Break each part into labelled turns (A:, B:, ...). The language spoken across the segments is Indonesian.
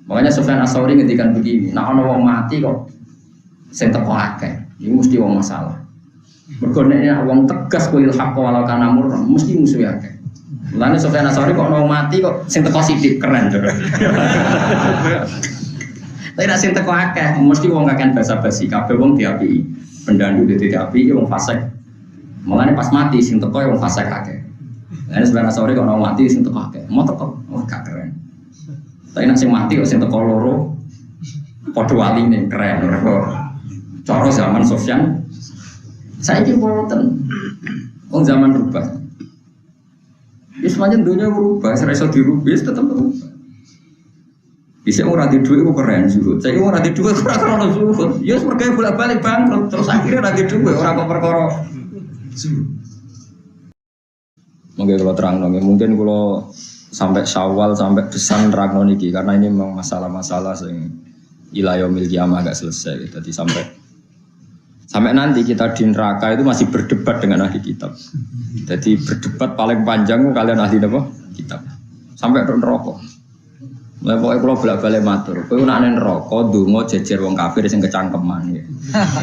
A: Makanya Sufyan Ats-Tsauri ngendikan begini, nek ana wong mati kok sing teko akeh, iki mesti wong masalah. Mergo nek wong tegas kuil hak walau kana mur mesti musuh akeh. Mulane Sufyan Ats-Tsauri kok ana wong mati kok sing teko sithik keren to. Tapi nek sing teko akeh mesti wong kakean basa-basi, kabeh wong diapiki. Pendandu diapiki wong fasik. Mulane pas mati sing teko wong fasik akeh. Lah Sufyan Ats-Tsauri kok ana mati sing teko akeh. Mau teko, oh gak keren. Tapi nek sing mati kok sing teko loro padha waline keren. Cara zaman Sufyan saiki wonten. Wong zaman rubah. Wis pancen dunya berubah, ora iso dirubah, tetep berubah. Bisa ora di dhuwit kok keren zuhud. Saiki ora di dhuwit ora krono zuhud. Ya mergo bolak-balik bangkrut terus akhirnya ora di dhuwit ora kok perkara zuhud. Mungkin kalau terang mungkin kalau sampai Syawal sampai besan terang niki karena ini memang masalah-masalah yang ilayomil kiamah agak selesai. Jadi sampai nanti kita di neraka itu masih berdebat dengan ahli kitab. Jadi berdebat paling panjang kalian ahli apa? Kitab. Sampai neraka. Lah pokoke kula bolak-balik matur. Kowe nek nang neraka ndonga jejer wong kafir sing kecangkeman ya.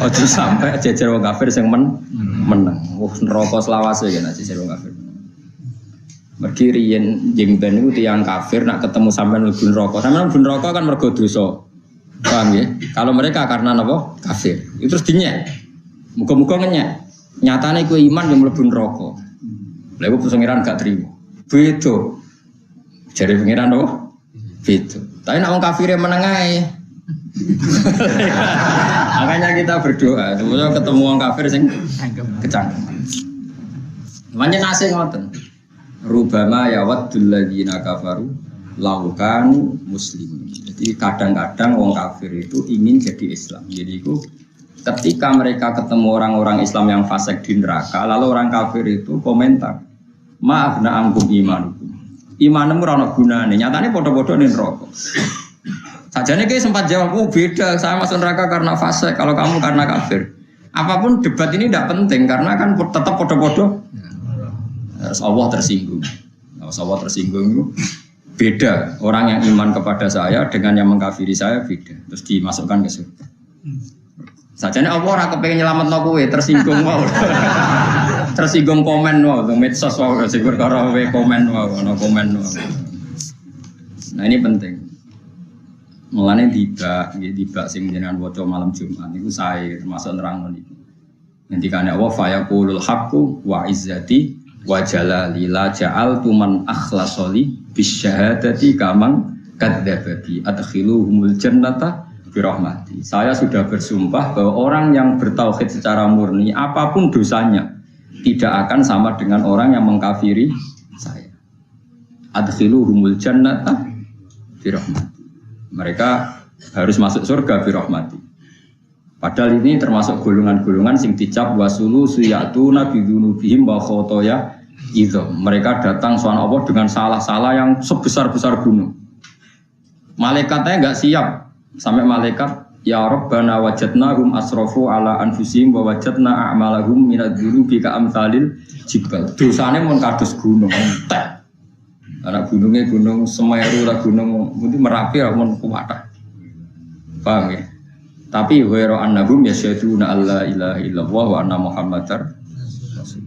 A: Aja sampai jejer wong kafir sing meneng. Neraka selawase ya nek jejer wong kafir. Mergi riyen jeng ben niku tiyang kafir nak ketemu sampean mlebu neraka. Sampean mlebu neraka kan mergo dosa. Paham ya? Kalau mereka karena napa? Kafir. Itu terus dinyek. Muga-muga ngenyek. Nyatane kowe iman yang mlebu neraka. Lha iku pengiran gak trimo. Beda. Jare pengiran napa? Beda. Tapi nek wong kafir meneng ae. Makanya kita berdoa, semoga ketemu wong kafir sing kecangkeman. Pancen asih ngoten. Rubama yawaddul ladzina kafaru laukanu muslimin. Jadi kadang-kadang wong kafir itu ingin jadi Islam. Jadi itu ketika mereka ketemu orang-orang Islam yang fasik di neraka, lalu orang kafir itu komentar, maaf na angkum imanukum. Imanmu ora ono gunane. Nyatane padha-padha ning neraka. Sajane ki sempat jawab, "Oh, beda. Saya masuk neraka karena fasik, kalau kamu karena kafir." Apapun debat ini tidak penting karena kan tetap padha-padha. Allah tersinggung. Allah tersinggung itu beda. Orang yang iman kepada saya dengan yang mengkafiri saya beda. Terus dimasukkan ke surga. Sajane Allah ora kepengin nyelametno kowe, tersinggung wae. Tersinggung komen wae, medsos wae sing perkara wae komen wae, ono komen wae. Nah ini penting. Mulane tiba sing jenengan waca malam Jumat niku sae termasuk nerangno niku. Ngendikane Allah fa yaqulul haqqu wa izzati wa jalali la ja'altu man akhlasoli bisyahadati kamang kadzdzabati adkhiluhumul jannata birahmati. Saya sudah bersumpah bahwa orang yang bertauhid secara murni apapun dosanya tidak akan sama dengan orang yang mengkafiri saya. Adkhiluhumul jannata birahmati. Mereka harus masuk surga birahmati. Padahal ini termasuk golongan-golongan sing dicap wasulu suyatuna bidunubihim wa khotoya itu. Mereka datang soal Allah dengan salah-salah yang sebesar-besar gunung. Malaikatnya enggak siap. Sampai malaikat ya Rabbana wajadnahum asrafu ala anfusihim wa wajadna a'malahum minadzunubi ka amsalil jibal. Dosane mun kados gunung entek. Ana gunungnya gunung Semeru lah gunung mungkin Merapi lah mun kuwatah. Paham ya? Tapi ghairu annahum yasyaduna alla ilaha illallah wa anna muhammadar rasul.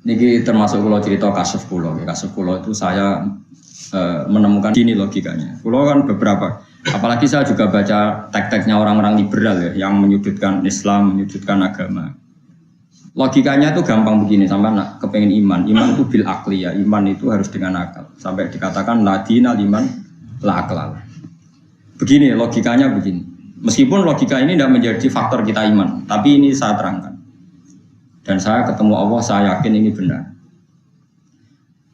A: Niki termasuk kula cerita kasus kula. Kasus kula itu saya menemukan ini logikanya. Kula kan beberapa, apalagi saya juga baca teks-teksnya orang-orang liberal ya yang menyudutkan Islam, menyudutkan agama. Logikanya itu gampang begini, sampai nak kepengen iman itu bil akli ya, iman itu harus dengan akal. Sampai dikatakan ladina liman la aklal. Begini logikanya begini. Meskipun logika ini tidak menjadi faktor kita iman, tapi ini saya terangkan. Dan saya ketemu Allah, saya yakin ini benar.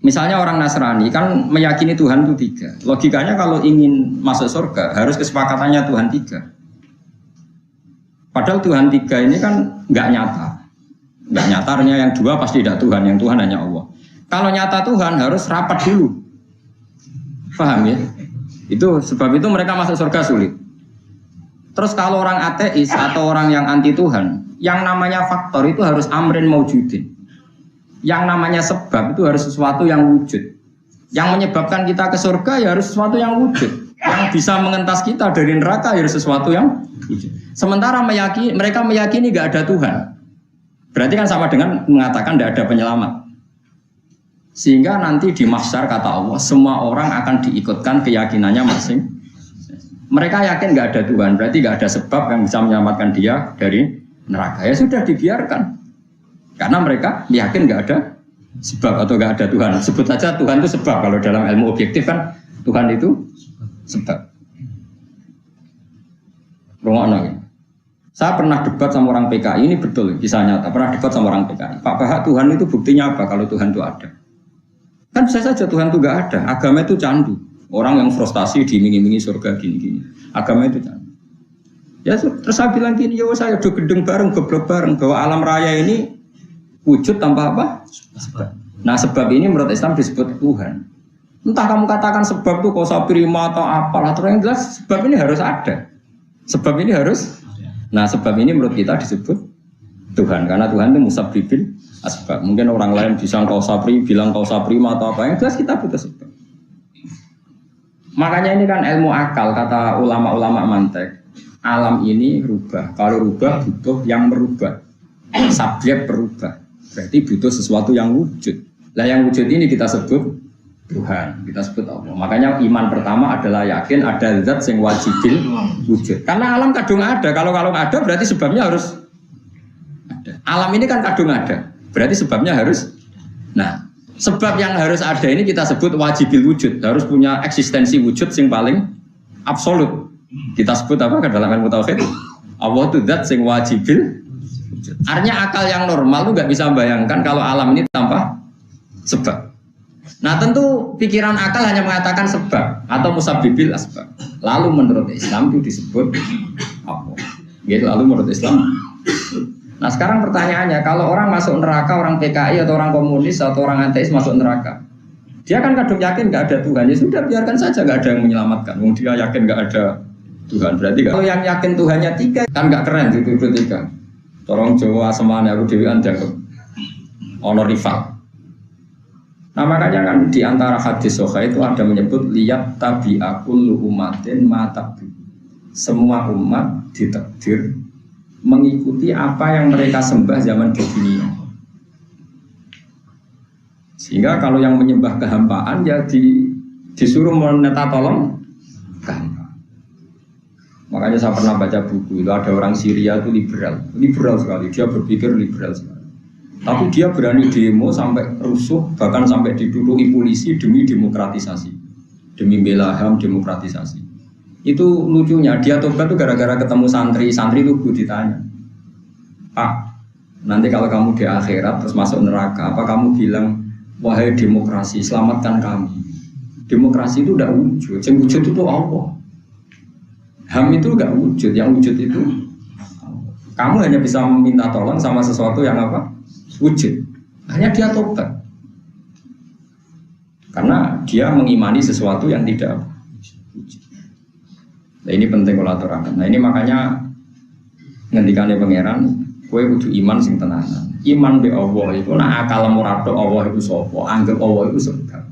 A: Misalnya orang Nasrani kan meyakini Tuhan itu 3. Logikanya kalau ingin masuk surga harus kesepakatannya Tuhan 3. Padahal Tuhan 3 ini kan nggak nyata. Nggak nyatanya yang 2 pasti tidak Tuhan, yang Tuhan hanya Allah. Kalau nyata Tuhan harus rapat dulu. Paham ya? Itu sebab itu mereka masuk surga sulit. Terus kalau orang ateis atau orang yang anti Tuhan, yang namanya faktor itu harus amrin maujudin. Yang namanya sebab itu harus sesuatu yang wujud. Yang menyebabkan kita ke surga ya harus sesuatu yang wujud. Yang bisa mengentas kita dari neraka ya harus sesuatu yang wujud. Sementara mereka meyakini nggak ada Tuhan. Berarti kan sama dengan mengatakan tidak ada penyelamat. Sehingga nanti di mahsyar kata Allah, semua orang akan diikutkan keyakinannya masing. Mereka yakin nggak ada Tuhan, berarti nggak ada sebab yang bisa menyelamatkan dia dari neraka. Ya sudah dibiarkan. Karena mereka yakin nggak ada sebab atau nggak ada Tuhan. Sebut saja Tuhan itu sebab. Kalau dalam ilmu objektif kan Tuhan itu sebab. Rumah. Saya pernah debat sama orang PKI, ini betul, kisah nyata. Pernah debat sama orang PKI. Pak Bahak, Tuhan itu buktinya apa kalau Tuhan itu ada? Kan bisa saja Tuhan itu nggak ada. Agama itu candu. Orang yang frustasi diiming-imingi surga gini-gini. Agama itu candu. Ya terus saya bilang gini, ya saya udah gedeng bareng, goblok bareng. Bahwa alam raya ini wujud tanpa apa? Sebab. Nah sebab ini menurut Islam disebut Tuhan. Entah kamu katakan sebab itu kosa prima atau apalah. Terus yang jelas sebab ini harus ada. Sebab ini harus. Nah sebab ini menurut kita disebut Tuhan. Karena Tuhan itu musabbibil asbab. Mungkin orang lain bisa bilang kausa prima atau apa. Yang jelas kita butuh sebab. Makanya ini kan ilmu akal. Kata ulama-ulama mantek. Alam ini rubah. Kalau rubah butuh yang merubah. Subjek berubah. Berarti butuh sesuatu yang wujud. Lah yang wujud ini kita sebut Tuhan, kita sebut Allah. Makanya iman pertama adalah yakin ada zat yang wajibil wujud. Karena alam kadung ada. Kalau ada berarti sebabnya harus ada. Alam ini kan kadung ada. Berarti sebabnya harus. Nah, sebab yang harus ada ini kita sebut wajibil wujud. Harus punya eksistensi wujud yang paling absolut. Kita sebut apa dalam ilmu tauhid? Allah itu zat yang wajibil wujud. Artinya akal yang normal itu nggak bisa membayangkan kalau alam ini tanpa sebab. Nah tentu pikiran akal hanya mengatakan sebab atau musabbibil asbab. Lalu menurut Islam itu disebut apa? Gitu, lalu menurut Islam. Nah sekarang pertanyaannya, kalau orang masuk neraka, orang PKI atau orang komunis atau orang ateis masuk neraka, dia kan kadung yakin nggak ada Tuhan. Ya sudah biarkan saja, nggak ada yang menyelamatkan. Dia yakin nggak ada Tuhan. Berarti kalau yang yakin Tuhannya tiga kan nggak keren itu tiga. Tolong Jawa semuanya aku dewi anjak honor rival. Nah makanya kan di antara hadis sahih itu ada menyebut liyat tabi'akul umatin matabi. Semua umat ditakdir mengikuti apa yang mereka sembah zaman di dunia. Sehingga kalau yang menyembah kehampaan ya disuruh meneta tolong kehampaan. Makanya saya pernah baca buku itu ada orang Syria itu liberal sekali, dia berpikir liberal sekali. Tapi dia berani demo sampai rusuh, bahkan sampai diduduki polisi demi demokratisasi, demi bela HAM demokratisasi. Itu lucunya, dia tobat tuh gara-gara ketemu santri itu ditanya, Pak, nanti kalau kamu di akhirat terus masuk neraka, apa kamu bilang, wahai demokrasi, selamatkan kami. Demokrasi itu tidak wujud, yang wujud itu Allah. HAM itu tidak wujud, yang wujud itu kamu hanya bisa meminta tolong sama sesuatu yang apa? Wujud, hanya dia tobat karena dia mengimani sesuatu yang tidak wujud. Nah ini penting kalau aturakan. Nah ini makanya ngendikane pangeran, kowe kudu iman sing tenanan. Iman be Allah itu nak akal murado Allah itu sapa? Anggap Allah itu sebab.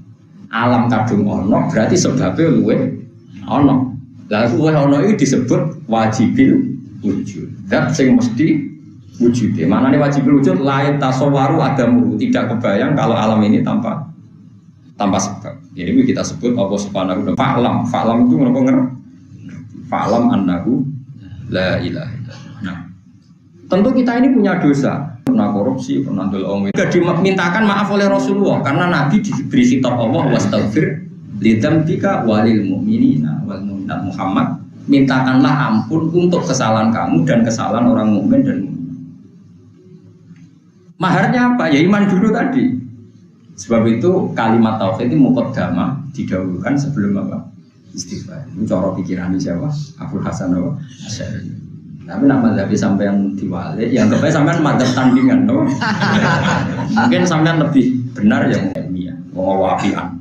A: Alam kadung ono berarti sebabnya luwe ono. Lah luwe ono itu disebut wajibil wujud. Zat sing mesti wujud. Mana nih wajib wujud? Lain tasawwaru adamu, tidak kebayang kalau alam ini tanpa sebab. Jadi kita sebut Allah Subhanahu wa taala. Fa'lam itu menapa? Fa'lam annahu la ilaha illallah. Nah, tentu kita ini punya dosa, pernah korupsi, pernah dolong. Tidak dimintakan maaf oleh Rasulullah karena Nabi diberi kitab Allah wastaghfir lidzambika walil mu'minina wal mu'minat Muhammad. Mintakanlah ampun untuk kesalahan kamu dan kesalahan orang mukmin dan maharnya apa? Ya iman dulu tadi. Sebab itu kalimat tauhid itu muqaddamah didahulukan sebelum apa? Istighfar. Itu cara pikiran siapa? Abdul Hasan Asy'ari. Tapi nak mazhab sampean diwali, yang kebaik sampean mazhab tandingan, no? Mungkin sampean lebih benar yang ilmiah, wong wafian.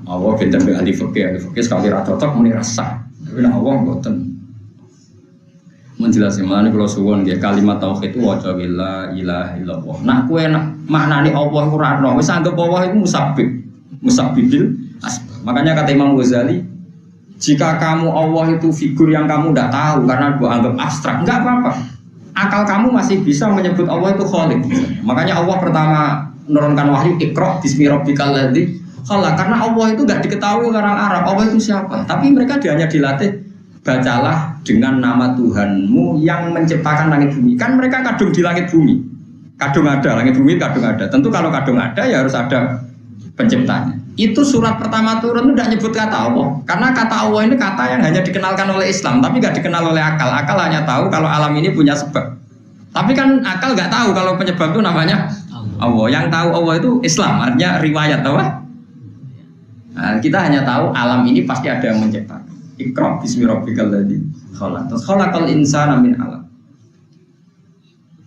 A: Allah pinter be ahli fikih sekali ra cocok muni rasa. Tapi nak Allah mboten. Menjelaskan mana kalau suwon dia kalimat tauhid itu wajah la ilaha illallah. Nah kue nak maknani Allah Quran, wis anggap Allah itu musabbih. musabbibil asbab. Makanya kata Imam Ghazali, jika kamu Allah itu figur yang kamu tidak tahu karena gua anggap abstrak, enggak apa-apa. Akal kamu masih bisa menyebut Allah itu Khaliq. Makanya Allah pertama menurunkan wahyu Iqra bismi rabbikal ladzi khalaq, karena Allah itu enggak diketahui orang Arab. Allah itu siapa? Tapi mereka hanya dilatih, bacalah dengan nama Tuhanmu yang menciptakan langit bumi. Kan mereka kadung di langit bumi. Kadung ada, langit bumi kadung ada. Tentu kalau kadung ada ya harus ada penciptanya. Itu surat pertama turun itu tidak nyebut kata Allah. Karena kata Allah ini kata yang hanya dikenalkan oleh Islam, tapi nggak dikenal oleh akal. Akal hanya tahu kalau alam ini punya sebab. Tapi kan akal nggak tahu kalau penyebab itu namanya Allah. Yang tahu Allah itu Islam, artinya riwayat, tahu? Nah, kita hanya tahu alam ini pasti ada yang menciptakan. Iqra bismi rabbikal ladzi khalaq. Terus khalaqal insana min 'alaq.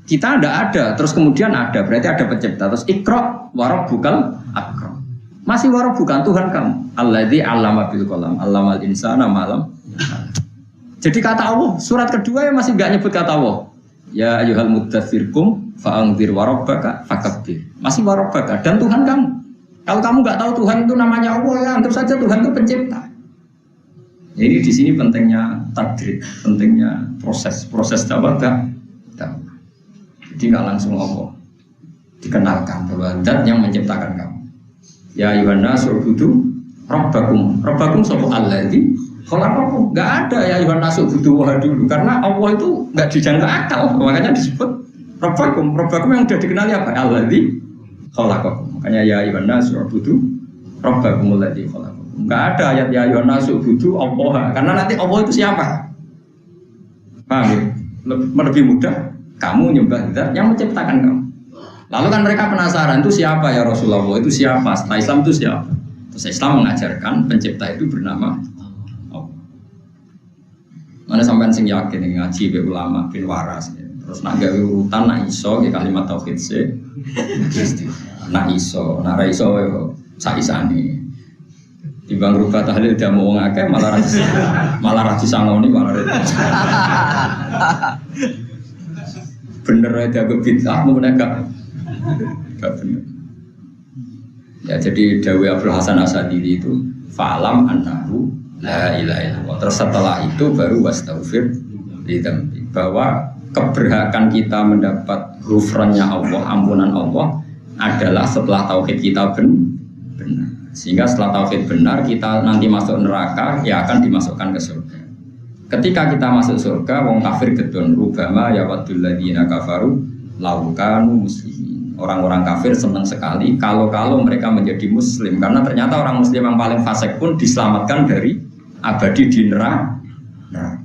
A: Kita ada, terus kemudian ada, berarti ada pencipta. Terus Iqra wa rabbukal akram. Masih wa rabbukan Tuhan kamu. Alladzi 'allama bil qalam, 'allamal insana ma lam. Jadi kata Allah, surat kedua yang masih enggak nyebut kata Allah. Ya ayyuhal muddatsir qum fa'anzir wa rabbaka fakabbir. Masih wa rabbaka dan Tuhan kamu. Kalau kamu enggak tahu Tuhan itu namanya Allah, ya anggap saja Tuhan itu pencipta. Jadi di sini pentingnya takdir, pentingnya proses tawakkal. Jadi nggak langsung Allah dikenalkan bahwa zat yang menciptakan kamu. Ya ayyuhan nasu ubudu rabbakum sapa alladzi khalaqakum. Enggak ada ya ayyuhan nasu ubudu wa dulu karena Allah itu enggak dijangka akal. Makanya disebut rabbakum yang sudah dikenali apa? Alladzi khalaqakum. Makanya ya ayyuhan nasu ubudu rabbakum alladzi khalaqakum. Enggak ada ayat ya ayyuhan nasu ubudu Allah karena nanti Allah itu siapa? Paham ya? Lebih mudah kamu nyembah zat yang menciptakan kamu. Lalu kan mereka penasaran itu siapa ya Rasulullah, itu siapa? Setelah Islam itu siapa? Terus Islam mengajarkan pencipta itu bernama Allah. Mana sampean sing yakin ngaji be ulama bin waras. Terus nak gawe urutan nak iso ke kalimat tauhid se. Nak iso, nak ra iso saisane. Timbang rubah tahlil dia mau wong akeh malah ra disangoni malah bener aja ke bid'ah menegak gak bener. Ya jadi Dawi Abdul Hasan Asadili itu fa'lam annahu la ilaha illallah. Terus setelah itu baru wastaghfir lidzambi, bahwa keberhakan kita mendapat ghufrannya Allah, ampunan Allah adalah setelah tauhid kita benar. Sehingga setelah tauhid benar kita nanti masuk neraka ya akan dimasukkan ke surga. Ketika kita masuk surga, wong kafir gedon rubama ya wadul ladzina kafaru laukanu muslimin. Orang-orang kafir senang sekali kalau mereka menjadi muslim karena ternyata orang muslim yang paling fasik pun diselamatkan dari abadi di neraka.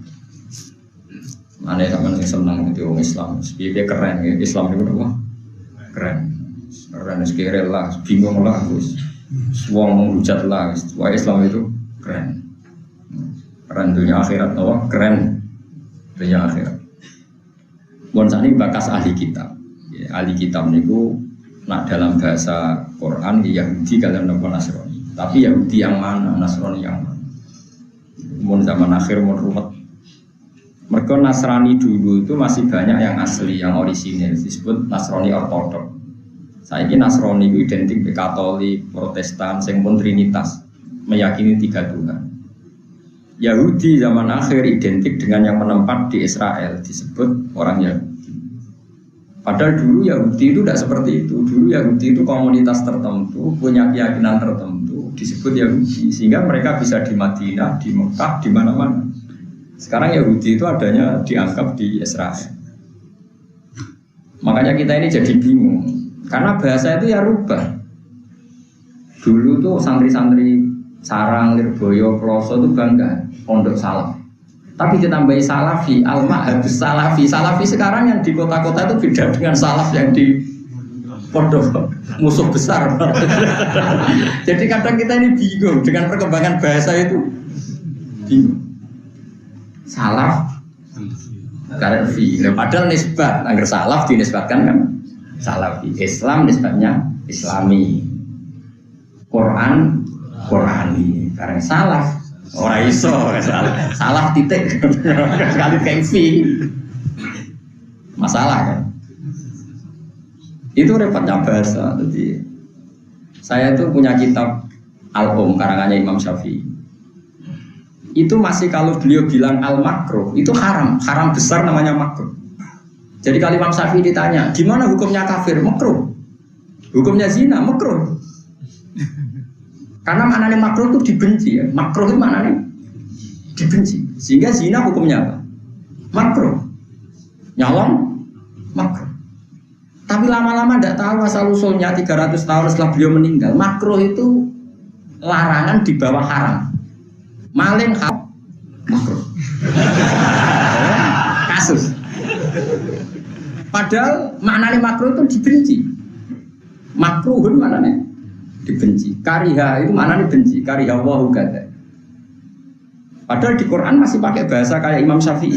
A: Mana yang senang itu orang Islam, dia keren ya. Islam itu apa? Keren sekiranya lah, bingung lah, semua menghujat lah. Wah Islam itu keren. Keren dunia akhirat, keren dunia akhirat. Bonsani bakas ahli kitab. Ya, ahli kitab niku nak dalam bahasa Quran Yahudi kalian nopo Nasrani. Tapi Yahudi yang mana, Nasrani yang mana? Mun zaman akhir mun rumet. Mereka Nasrani dulu itu masih banyak yang asli, yang orisinil, disebut Nasrani ortodok. Saiki Nasrani itu identik dengan Katolik, Protestan, sing pun Trinitas, meyakini 3 Tuhan. Yahudi zaman akhir identik dengan yang menempat di Israel, disebut orang Yahudi. Padahal dulu Yahudi itu tidak seperti itu. Dulu Yahudi itu komunitas tertentu, punya keyakinan tertentu, disebut Yahudi. Sehingga mereka bisa di Madinah, di Mekah, di mana-mana. Sekarang Yahudi itu adanya dianggap di Israel. Makanya kita ini jadi bingung. Karena bahasa itu ya rubah. Dulu tuh santri-santri Sarang, Lirboyo, Ploso itu bangga pondok salaf. Tapi ditambahi salafi, al-ma'habus salafi. Salafi sekarang yang di kota-kota itu beda dengan salaf yang di pondok musuh besar. Jadi kadang kita ini bingung dengan perkembangan bahasa itu. Bingung. Salaf, Salafi. Padahal nisbat, agar salaf dinisbatkan kan salafi. Islam nisbatnya Islami. Quran Qurani, karena salaf orang iso salaf titik sekali kengsi masalah kan. Itu repotnya bahasa. Jadi saya itu punya kitab karangannya Imam Syafi'i. Itu masih kalau beliau bilang al-makruh, itu haram besar namanya makruh. Jadi kalau Imam Syafi'i ditanya, gimana hukumnya kafir? Makruh. Hukumnya zina, makruh. Karena maknanya makruh itu dibenci ya. Makruh itu maknanya dibenci. Sehingga zina hukumnya apa? Makruh. Nyolong, makruh. Tapi lama-lama tidak tahu asal usulnya 300 tahun setelah beliau meninggal. Makruh itu larangan di bawah haram. Maling haram, makruh. Kasus. Padahal maknanya makruh itu dibenci. Makruhun maknanya dibenci. Kariha itu maknanya benci. Kariha wahu gada. Padahal di Quran masih pakai bahasa kayak Imam Syafi'i.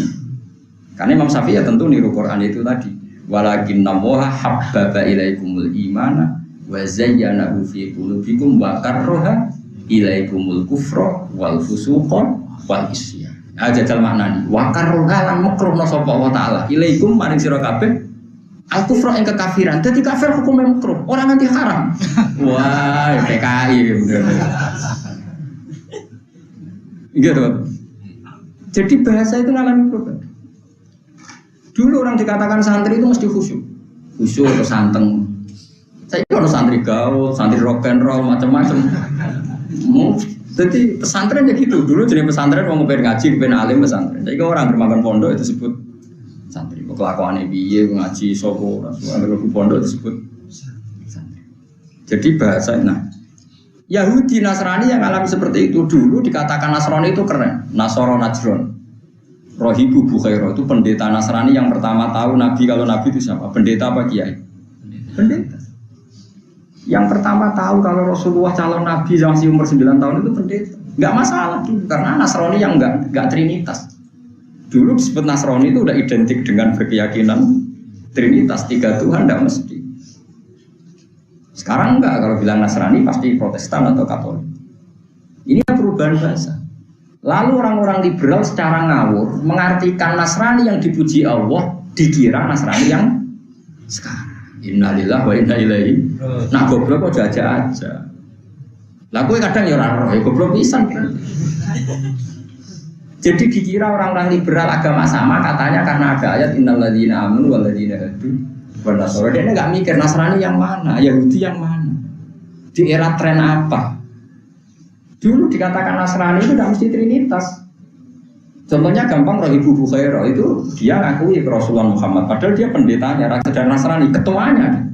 A: Karena Imam Syafi'i ya tentu niru Quran itu tadi. Walakinna moha habbaba ilaikumul imana wa zayyanahu fi qulubikum wa karroha ilaikumul kufra wal fusuqa wal isyan. Jajal maknani wa karroha lan makruhna sapa Allah taala ilaikum maring sira kabeh al kufra ing kekafiran. Dadi kafir hukumnya makruh, ora nganti haram. Wah, PKI bener. Gitu. Jadi bahasa itu ngalami problem. Dulu orang dikatakan santri itu mesti khusyuk atau santeng. Saya kalau santri gaul, santri rock and roll, macam-macam. Jadi pesantren ya gitu. Dulu jadi pesantren mau ngepen ngaji, ngepen alim pesantren. Jadi kalau orang bermakan pondok itu disebut santri. Kelakuan biye ngaji sopo, orang pondok disebut santri. Jadi bahasa Yahudi Nasrani yang alami seperti itu dulu dikatakan Nasrani itu keren. Nasoro Najron. Rohibu Bukhairo itu pendeta Nasrani yang pertama tahu Nabi. Kalau Nabi itu siapa? Pendeta apa kiai? Pendeta. Yang pertama tahu kalau Rasulullah calon Nabi masih umur 9 tahun itu pendeta. Enggak masalah tuh, karena Nasrani yang enggak trinitas. Dulu disebut Nasrani itu udah identik dengan berkeyakinan trinitas, 3 Tuhan, enggak mesti. Sekarang enggak, kalau bilang Nasrani pasti Protestan atau Katolik. Ini perubahan bahasa. Lalu orang-orang liberal secara ngawur mengartikan Nasrani yang dipuji Allah dikira Nasrani yang sekarang. Innalillahi wa inna ilaihi. Nah goblok kok aja. Lah kowe kadang ya ora roh, ya goblok pisan. Jadi dikira orang-orang liberal agama sama katanya karena ada ayat innalladzina amanu walladzina hadu wan nasara. Dia enggak mikir Nasrani yang mana, Yahudi yang mana. Di era tren apa? Dulu dikatakan Nasrani itu tidak mesti trinitas. Contohnya gampang, Rohibu Bukhairo itu dia ngakui ke Rasulullah Muhammad, padahal dia pendetanya, raja Nasrani, ketuanya.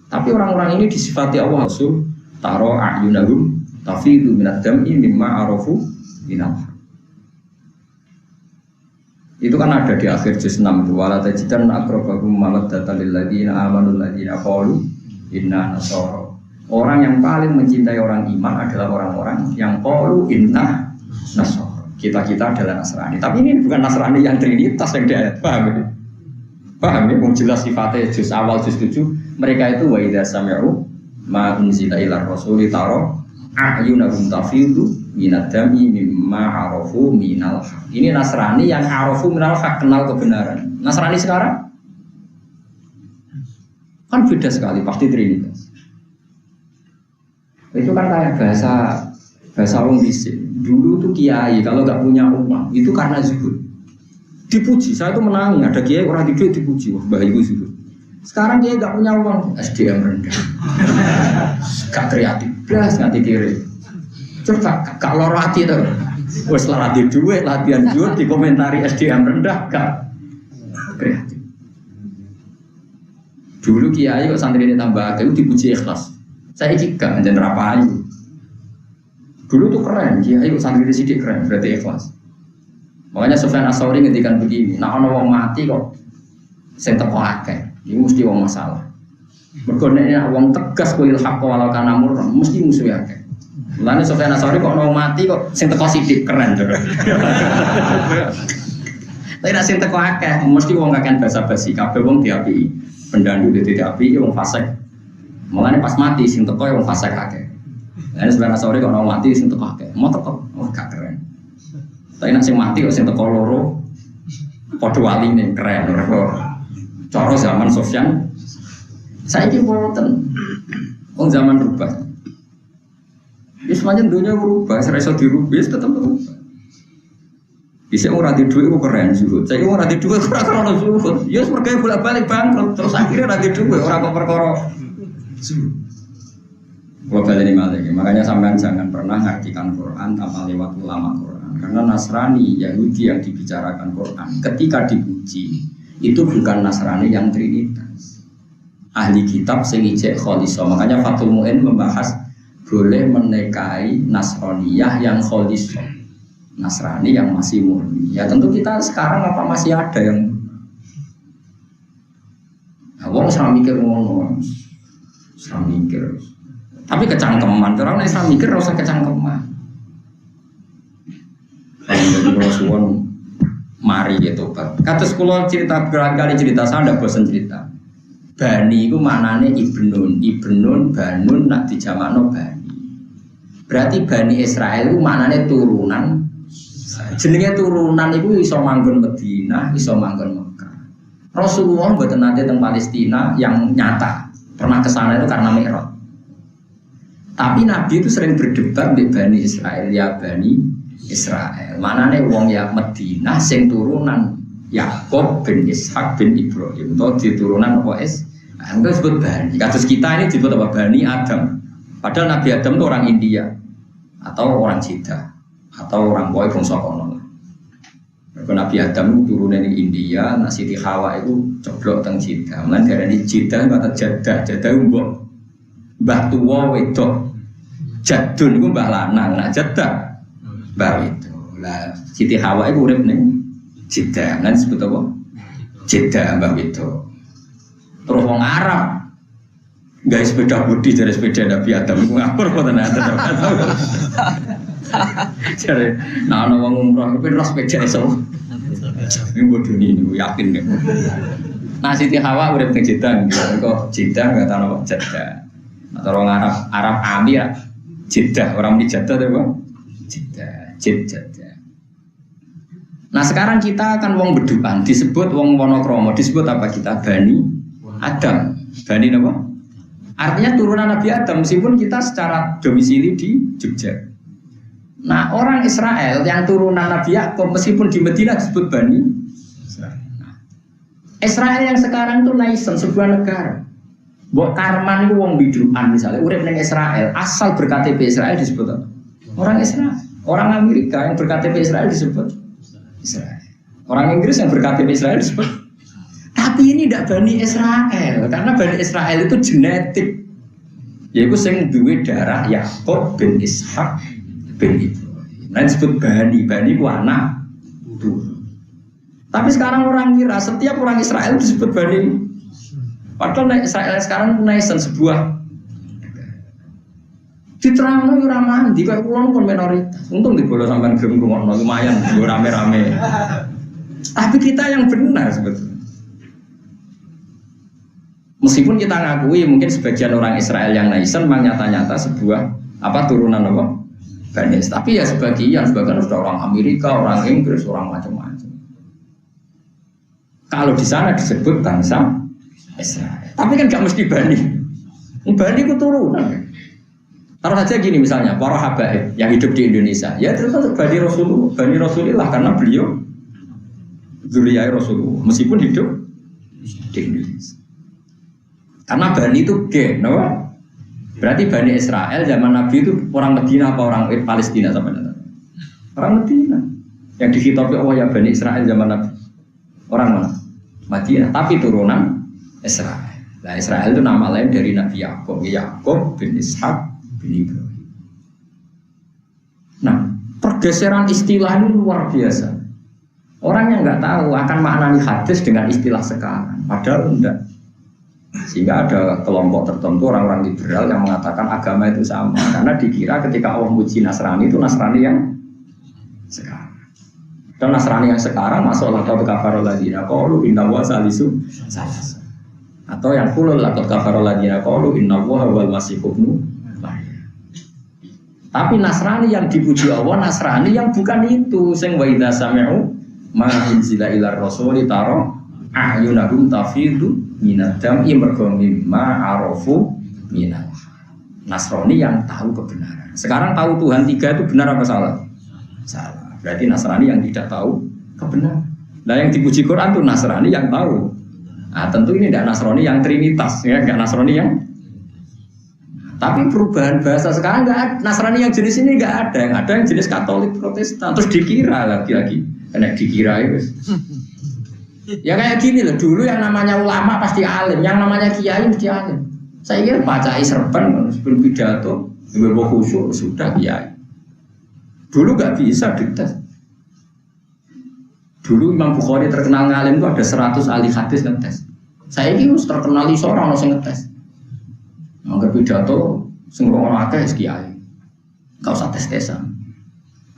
A: Tapi orang-orang ini disifati Allah Rasul taro a'yunahum tafidu minad dam'i mimma arafu minal. Itu kan ada di akhir juz 6 itu wala tajidan aqrabahum mawaddatan lil ladzina amanu alladziina qalu inna nasara. Orang yang paling mencintai orang iman adalah orang-orang yang qalu inna nasara. Kita adalah Nasrani. Tapi ini bukan Nasrani yang trinitas yang dia paham ya? Paham ya? Jelas sifatnya juz awal juz 7. Mereka itu wa idza sami'u ma unzila ila rasuli taro a'yunahum tafidu minad dam'i mimma arafu minal haq. Ini Nasrani yang arafu minal haq, kenal kebenaran. Nasrani sekarang kan beda sekali, pasti trinitas. Itu kan kayak bahasa orang bisik. Dulu tuh kiai kalau nggak punya uang itu karena zuhud. Dipuji, saya tuh menangis. Ada kiai orang tidur dipuji, wah bahagia zuhud. Sekarang kiai nggak punya uang, SDM rendah, gak kreatif, belas nganti kiri. Coba gak loro hati tuh, wes latih duit, latihan zuhud dikomentari SDM rendah, gak kreatif. Dulu kiai kok santri ini tambah kayu dipuji ikhlas. Saya ikut dan rapayu. Dulu tuh keren, kiai kok santri sidik keren, berarti ikhlas. Makanya Sufyan Ats-Tsauri ngendikan begini, nah ono wong mati kok sing teko akeh, iki mesti wong masalah. Mergo nek wong tegas kuwi hak walau kana mur mesti musuh akeh. Mulane Sufyan Ats-Tsauri kok ono wong mati kok sing teko sidik keren. Tapi nek sing teko akeh mesti wong kakean basa-basi, kabeh wong diapiki. Pendandu diapiki wong fasik. Mulane pas mati sing teko wong fasik akeh. Lah sebenarnya sore kok ono mati sing teko akeh. Mau teko, oh gak keren. Tapi nek sing mati kok sing teko loro padha waline keren. Cara zaman Sofyan saiki mboten. Wong zaman rubah. Ya semuanya dunia berubah, serasa dirubah, tetap berubah. Bisa orang di duit, keren zuhud. Saya orang di duit, orang zuhud. Ya sebagai bolak-balik bangkrut, terus akhirnya orang di duit, orang kok perkara. Global ini malah, makanya sampean jangan pernah ngartikan Quran tanpa lewat ulama Quran. Karena Nasrani, Yahudi yang dibicarakan Quran, ketika dipuji itu bukan Nasrani yang Trinitas. Ahli kitab sing ijek kholiso. Makanya Fathul Mu'in membahas boleh menikahi Nasraniyah yang kholiso, Nasrani yang masih murni. Ya tentu kita sekarang apa masih ada yang wong ora mikir ngono. Ora mikir. Tapi kecangkeman, orang nek ora mikir ora usah kecangkeman. Jadi kalau suwon mari ya tobat. Kados kula cerita berkali-kali cerita, saya ndak bosan cerita. Bani itu maknanya ibnun, banun nak dijamakno bani. Berarti Bani Israel itu maknanya turunan. Jenenge turunan itu iso manggon Madinah, iso manggon Mekah. Rasulullah mboten nate teng Palestina yang nyata. Pernah ke sana itu karena Mi'raj. Tapi Nabi itu sering berdebat di Bani Israel, ya Bani Israel. Maknanya wong ya Madinah sing turunan Yakub bin Ishak bin Ibrahim. Itu di turunan apa Anda sebut Bani. Kasus kita ini disebut apa? Bani Adam. Padahal Nabi Adam itu orang India atau orang Jeddah atau orang boy bangsa kono. Nabi Adam itu turunan di India, nah Siti Hawa itu coblok teng Jeddah. Mulane darani Jeddah kata Jeddah, Jeddah mbok mbah tuwa wedok. Jadun itu mbah lanang, nah Jeddah mbah itu. Lah Siti Hawa itu urip ning Jeddah, kan disebut apa? Jeddah mbah itu. Terus wong Arab guys sepeda budi dari sepeda Nabi Adam itu ngapur kok tenan Adam. Jadi, nah ono wong umroh tapi terus sepeda iso. Ini bodoh ini yakin deh. Nah Siti Hawa udah teng Jeddah, kok Jeddah nggak tahu apa Jeddah. Atau orang Arab Amir Jeddah, orang di Jeddah tuh bang Jeddah. Nah sekarang kita kan wong bedukan disebut wong monokromo, disebut apa kita Bani Adam. Bani apa? Artinya turunan Nabi Adam meskipun kita secara domisili di Jogja. Nah orang Israel yang turunan Nabi Yakub meskipun di Medina disebut Bani Israel. Nah, Israel yang sekarang itu nation sebuah negara. Mbok Karman itu wong bidukan misalnya urip ning Israel asal berKTP Israel disebut apa? Orang Israel. Orang Amerika yang berKTP Israel disebut Israel. Orang Inggris yang berKTP Israel disebut. Tapi ini tidak Bani Israel karena Bani Israel itu genetik. Yaitu sing duwe darah Yakub bin Ishak bin Ibrahim. Nah disebut Bani ku anak itu. Tapi sekarang orang kira setiap orang Israel disebut Bani. Padahal Israel sekarang nation sebuah diterangno ora mandi kaya kula pun minoritas. Untung dibolos sampean gelem ngrungokno lumayan rame-rame. Tapi kita yang benar sebetulnya. Meskipun kita ngakui mungkin sebagian orang Israel yang nation memang nyata-nyata sebuah apa turunan apa Bani. Tapi ya sebagian sudah orang Amerika, orang Inggris, orang macam-macam. Kalau di sana disebut bangsa Israel. Tapi kan gak mesti Bani. Bani itu turunan. Taruh saja gini misalnya para habaib yang hidup di Indonesia, ya itu Bani Rasulullah karena beliau dzurriyyah Rasulullah meskipun hidup di Indonesia. Karena Bani itu gen, no? Berarti Bani Israel zaman Nabi itu orang Medina apa orang Palestina sama orang Medina. Yang dikhitabi Allah ya Bani Israel zaman Nabi. Orang mana? Madinah, tapi turunan Israel. Nah Israel itu nama lain dari Nabi Yakub, Yakub bin Ishak bin Ibrahim. Nah pergeseran istilah ini luar biasa. Orang yang nggak tahu akan maknani hadis dengan istilah sekarang, padahal enggak. Sehingga ada kelompok tertentu orang-orang liberal yang mengatakan agama itu sama karena dikira ketika Allah muji Nasrani itu Nasrani yang sekarang. Dan Nasrani yang sekarang masuk lakot kafarul ladina qalu inna wa salisu salas. Atau yang kulul lakot kafarul ladina qalu inna wa wal masih ibnu Maryam. Tapi Nasrani yang dipuji Allah Nasrani yang bukan itu sing wa idza sami'u ma unzila ilar rasuli taro ayunahum tafidu minadam immergo mimma arafu minal. Nasrani yang tahu kebenaran. Sekarang tahu Tuhan 3 itu benar apa salah? Salah. Berarti Nasrani yang tidak tahu kebenaran. Nah yang dipuji Quran itu Nasrani yang tahu. Nah tentu ini tidak Nasrani yang Trinitas, ya nggak Nasrani yang. Tapi perubahan bahasa sekarang nggak ada. Nasrani yang jenis ini nggak ada. Yang ada yang jenis Katolik Protestan. Terus dikira lagi-lagi. Karena dikira itu. Ya kayak gini loh. Dulu yang namanya ulama pasti alim, yang namanya kiai mesti alim. Saya kira baca serban sebelum pidato, beberapa khusyuk sudah kiai. Dulu nggak bisa dites. Dulu Imam Bukhari terkenal ngalim itu ada 100 ahli hadis ngetes. Saya ini harus terkenal iso orang yang ngetes. Mangga pidato sing ngono akeh kiai. Enggak usah tes-tesan.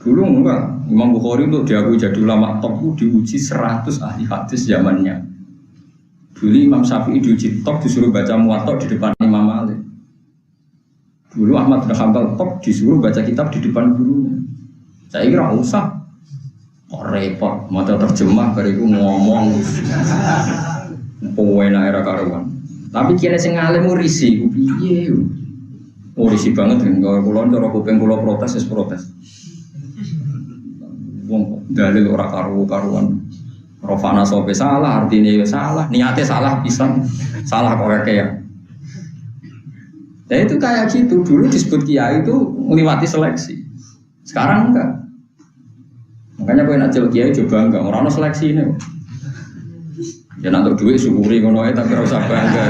A: Dulu enggak, Imam Bukhari itu diakui jadi ulama top diuji 100 ahli hadis zamannya. Dulu Imam Syafi'i diuji top disuruh baca Muwatta di depan Imam Malik. Dulu Ahmad bin Hanbal top disuruh baca kitab di depan gurunya. Saya kira usah. Kok repot, mau terjemah bariku ngomong. Enak era karuan. Tapi kira sing alim risi, piye? Oh risi banget kan, kalau kulon cara kuping kulo protes, protes. Wong dalil ora karuan. Rofana sope salah, artinya ya salah, niatnya salah bisa, salah kok ya. Ya itu kayak gitu, dulu disebut kiai itu melewati seleksi. Sekarang enggak. Makanya kowe nak jelek kiai coba enggak, ora ono seleksi ini. Ya nanti duit syukuri ngono ae tapi ora usah bangga.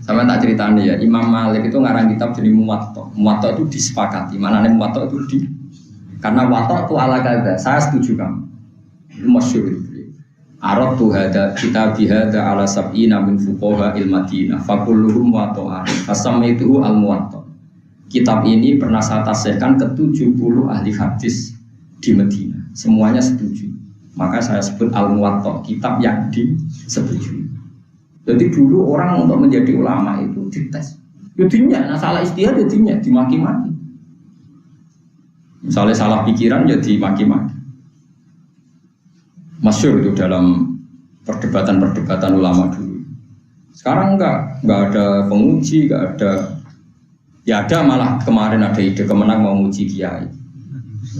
A: Sama tak ceritani ya, Imam Malik itu ngarang kitab jadi Muwatta. Muwatta itu disepakati, manane Muwatta itu karena Muwatta itu ala kada, saya setuju kamu. Masyhur itu. Arad tu hada kitab bihada ala sab'ina min fuqaha il Madinah fakulluhum Muwatta. Fasamaituhu al Muwatta. Kitab ini pernah saya tasihkan ke 70 ahli hadis di Madinah. Semuanya setuju. Maka saya sebut al Muwatta, kitab yang disetujui. Jadi dulu orang untuk menjadi ulama itu dites. Jadinya, nah salah istihad jadinya dimaki-maki. Misalnya salah pikiran jadi maki-maki. Masyhur itu dalam perdebatan-perdebatan ulama dulu. Sekarang enggak ada penguji, enggak ada. Ya ada malah kemarin ada ide kemenang mau uji kiai.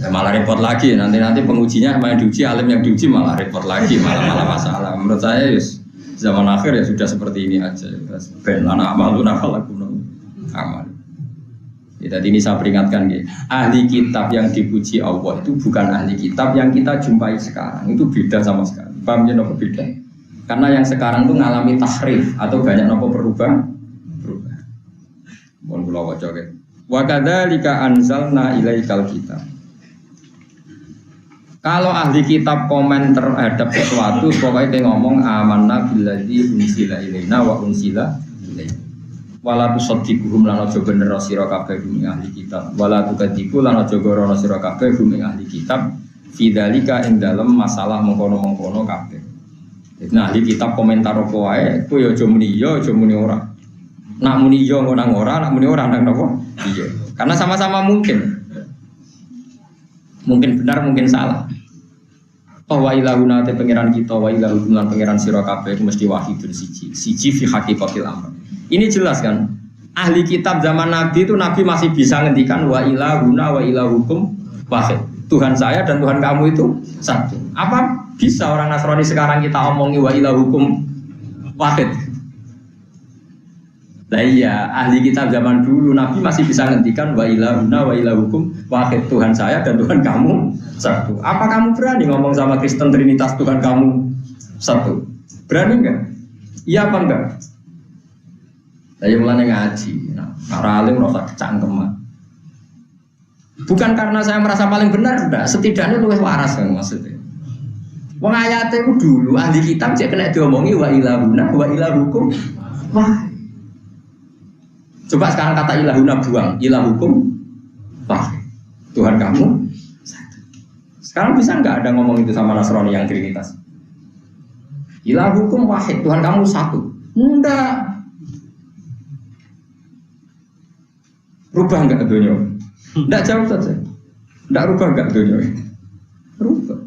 A: Ya malah repot lagi, nanti pengujinya main diuji, alim yang diuji malah repot lagi, malah masalah. Menurut saya yes, zaman akhir ya sudah seperti ini aja. Ben anak malu nafal aku amal. Ya, tadi ini saya peringatkan ya, ahli kitab yang dipuji Allah itu bukan ahli kitab yang kita jumpai sekarang, itu beda sama sekali. Paham ya nopo beda? Karena yang sekarang itu ngalami tahrif atau banyak nopo berubah. Mohon kula waca ya. Wa kadzalika anzalna ilaikal kitab. Kalau ahli kitab komen terhadap sesuatu, pokoknya dia ngomong amanna billadzi unsila ilaina wa unsila ilaina. Wala tusaddiquhum lan aja bener sira kabeh gumeng ahli kitab. Wala tukadziku lan aja goro sira kabeh gumeng ahli kitab. Fidzalika ing dalem masalah mengkono-mengkono kabeh. Nah, ahli kitab komentar apa wae, ku ya aja muni iya, aja muni ora. Nak muni iya nang ora, nak muni ora nang napa? Iya. Karena sama-sama mungkin. Mungkin benar, mungkin salah. Wa ilahuna te pangeran kita wa ilahu lan pangeran sira kabeh mesti wahidun siji fi haqiqatil amr. Ini jelas kan? Ahli kitab zaman Nabi itu Nabi masih bisa ngendikan wa ilahuna wa ilahukum wahid. Tuhan saya dan Tuhan kamu itu satu. Apa bisa orang Nasrani sekarang kita omongi wa ilahukum wahid? Lah iya, ahli kitab zaman dulu Nabi masih bisa ngendikan wa ilahuna wa ilahukum wahid, Tuhan saya dan Tuhan kamu satu. Apa kamu berani ngomong sama Kristen Trinitas Tuhan kamu satu? Berani enggak? Iya apa enggak? Saya mulai ngaji, alim rasa kecangkeman. Bukan karena saya merasa paling benar, enggak. Setidaknya lebih waras kan maksudnya. Wong ayate itu dulu ahli kitab cek kena diomongi wa ilahuna wa ilahukum wah. Coba sekarang kata ilahuna buang, ilahukum wah. Tuhan kamu satu. Sekarang bisa enggak ada ngomong itu sama Nasrani yang Trinitas? Ilahukum wahid, Tuhan kamu satu. Enggak. Rubah enggak dunia? Enggak jawab saja. Enggak rubah enggak dunia? Rubah.